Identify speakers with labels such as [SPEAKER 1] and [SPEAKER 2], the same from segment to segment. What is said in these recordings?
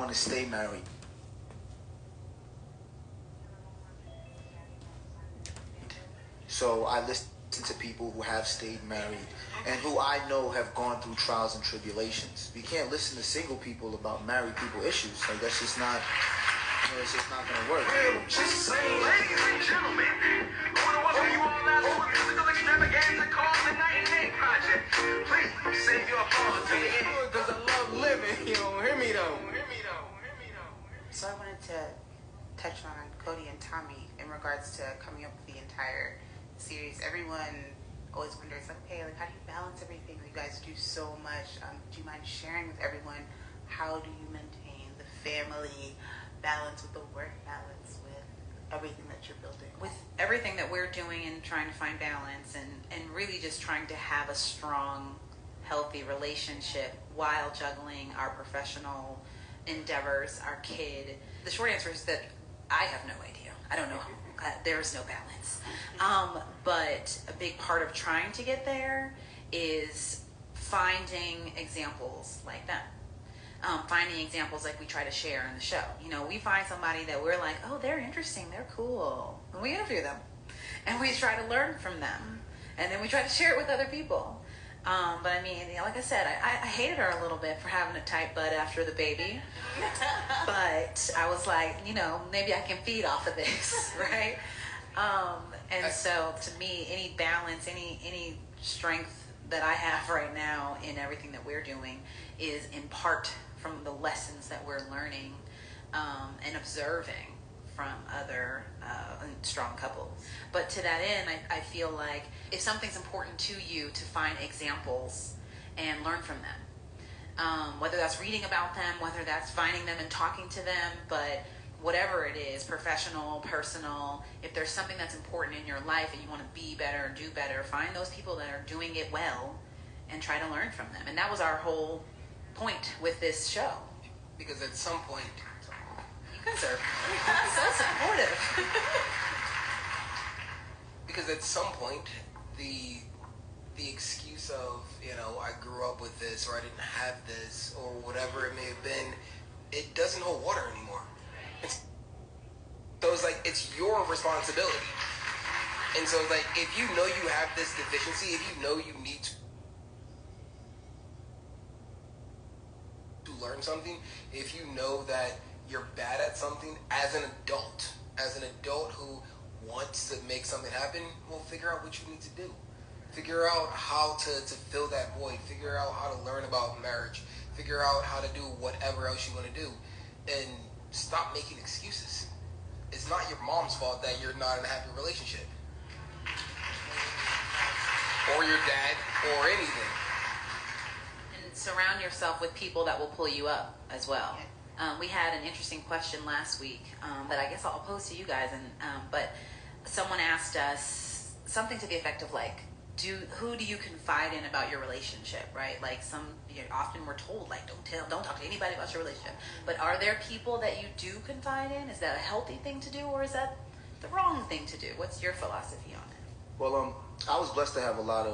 [SPEAKER 1] want to stay married. So I listen to people who have stayed married and who I know have gone through trials and tribulations. We can't listen to single people about married people issues. Like, that's just not, it's just not going to work.
[SPEAKER 2] Just saying, ladies and gentlemen, who the one for you all out for a musical extravaganza called the Night and Day Project. Please save your applause to the end. Because I love living. You don't hear me though.
[SPEAKER 3] So I wanted to touch on Cody and Tommy in regards to coming up with the entire series. Everyone always wonders, like, hey, like, how do you balance everything? You guys do so much. Do you mind sharing with everyone, how do you maintain the family balance with the work balance, with everything that you're building?
[SPEAKER 4] With everything that we're doing and trying to find balance and really just trying to have a strong, healthy relationship while juggling our professional endeavors, our kid. The short answer is that I have no idea. I don't know. There is no balance. But a big part of trying to get there is finding examples like them. Finding examples like we try to share in the show. You know, we find somebody that we're like, oh, they're interesting, they're cool. And we interview them. And we try to learn from them. And then we try to share it with other people. But I mean, like I said, I hated her a little bit for having a tight butt after the baby. But I was like, you know, maybe I can feed off of this, right? And so to me, any balance, any strength that I have right now in everything that we're doing is in part from the lessons that we're learning and observing from other strong couples. But to that end, I feel like if something's important to you, to find examples and learn from them. Whether that's reading about them, whether that's finding them and talking to them, but whatever it is, professional, personal, if there's something that's important in your life and you want to be better, do better, find those people that are doing it well and try to learn from them. And that was our whole point with this show.
[SPEAKER 2] Because at some point,
[SPEAKER 4] you guys are so supportive.
[SPEAKER 2] Because at some point, the excuse of, you know, I grew up with this, or I didn't have this, or whatever it may have been, it doesn't hold water anymore. So it's like, it's your responsibility. And so it's like, if you know you have this deficiency, if you know you need to learn something, if you know that you're bad at something, as an adult who wants to make something happen, well, figure out what you need to do. Figure out how to fill that void. Figure out how to learn about marriage. Figure out how to do whatever else you want to do. And stop making excuses. It's not your mom's fault that you're not in a happy relationship. Or your dad, or anything.
[SPEAKER 4] And surround yourself with people that will pull you up as well. We had an interesting question last week that I guess I'll pose to you guys. But someone asked us something to the effect of like, who do you confide in about your relationship, right? Like often we're told, like, don't talk to anybody about your relationship. But are there people that you do confide in? Is that a healthy thing to do, or is that the wrong thing to do? What's your philosophy on it?
[SPEAKER 1] Well, I was blessed to have a lot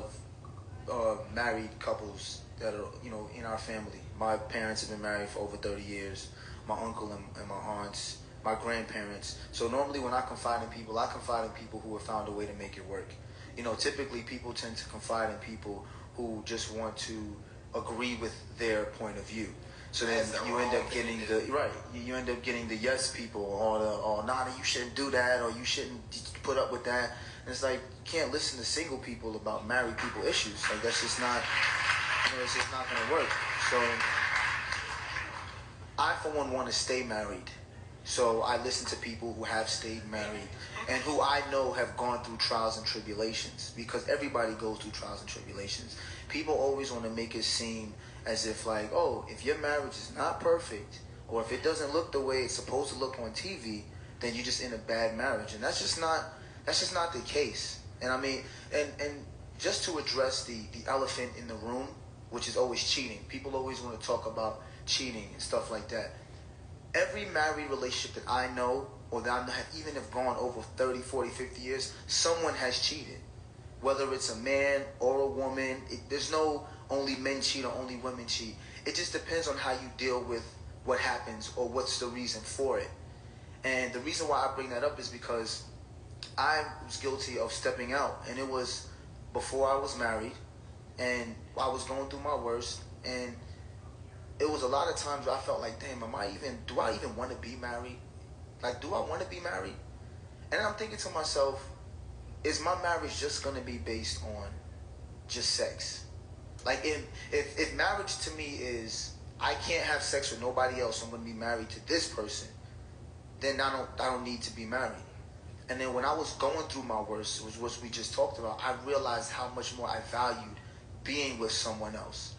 [SPEAKER 1] of married couples that are, you know, in our family. My parents have been married for over 30 years. My uncle and my aunts, my grandparents. So normally when I confide in people who have found a way to make it work. You know, typically people tend to confide in people who just want to agree with their point of view. So then you end up getting you end up getting the yes people, or nah, you shouldn't do that, or you shouldn't put up with that. And it's like, you can't listen to single people about married people issues. Like, that's just not, you know, it's just not going to work. So I, for one, want to stay married. So I listen to people who have stayed married and who I know have gone through trials and tribulations, because everybody goes through trials and tribulations. People always want to make it seem as if, like, oh, if your marriage is not perfect, or if it doesn't look the way it's supposed to look on TV, then you're just in a bad marriage. And that's just not the case. And I mean, and just to address the elephant in the room, which is always cheating. People always want to talk about cheating and stuff like that. Every married relationship that I know, or that I have even have gone over 30, 40, 50 years, someone has cheated. Whether it's a man or a woman, there's no only men cheat or only women cheat. It just depends on how you deal with what happens or what's the reason for it. And the reason why I bring that up is because I was guilty of stepping out, and it was before I was married, and I was going through my worst, and it was a lot of times where I felt like, damn, do I even want to be married? Like, do I want to be married? And I'm thinking to myself, is my marriage just going to be based on just sex? Like, if marriage to me is, I can't have sex with nobody else, I'm going to be married to this person, then I don't need to be married. And then when I was going through my worst, which was what we just talked about, I realized how much more I valued being with someone else.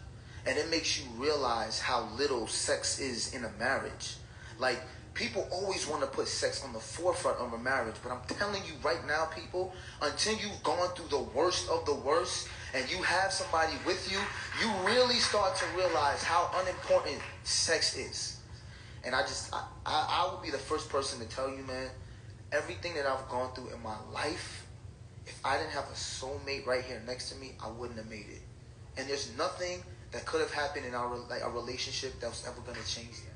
[SPEAKER 1] And it makes you realize how little sex is in a marriage. Like, people always want to put sex on the forefront of a marriage, but I'm telling you right now, people, until you've gone through the worst of the worst and you have somebody with you, you really start to realize how unimportant sex is. And I would be the first person to tell you, man, everything that I've gone through in my life, if I didn't have a soulmate right here next to me, I wouldn't have made it. And there's nothing that could have happened in our relationship that was ever going to change that.